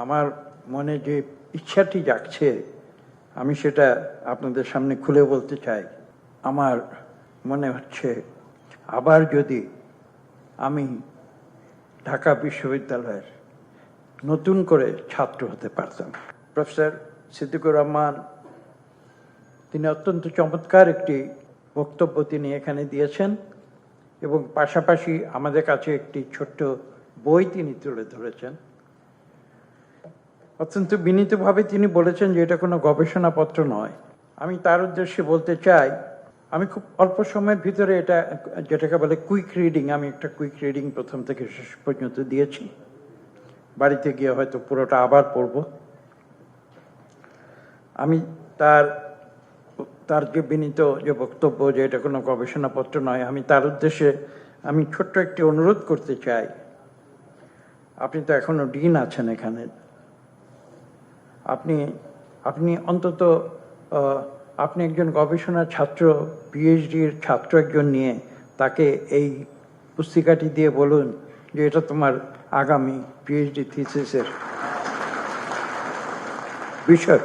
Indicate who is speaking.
Speaker 1: আমার মনে যে ইচ্ছাটি জাগছে আমি সেটা আপনাদের সামনে খুলে বলতে চাই। আমার মনে হচ্ছে আবার যদি আমি ঢাকা বিশ্ববিদ্যালয়ের নতুন করে ছাত্র হতে পারতাম। প্রফেসর সিদ্দিকুর রহমান তিনি অত্যন্ত চমৎকার একটি বক্তব্য তিনি এখানে দিয়েছেন এবং পাশাপাশি আমাদের কাছে একটি ছোট্ট বই তিনি তুলে ধরেছেন। অত্যন্ত বিনীতভাবে তিনি বলেছেন যে এটা কোনো গবেষণাপত্র নয়। আমি তার উদ্দেশ্যে বলতে চাই, আমি খুব অল্প সময়ের ভিতরে এটা যেটাকে বলে কুইক রিডিং, আমি একটা কুইক রিডিং প্রথম থেকে শেষ পর্যন্ত দিয়েছি। বাড়িতে গিয়ে হয়তো পুরোটা আবার পড়ব। আমি তার যে বিনীত যে বক্তব্য যে এটা কোনো গবেষণাপত্র নয়, আমি তার উদ্দেশ্যে আমি ছোট্ট একটি অনুরোধ করতে চাই। আপনি তো এখনো ডিন আছেন এখানে, আপনি অন্তত আপনি একজন গবেষণার ছাত্র, পিএইচডির ছাত্র একজন নিয়ে তাকে এই পুস্তিকাটি দিয়ে বলুন যে এটা তোমার আগামী পিএইচডি থিসিসের বিষয়।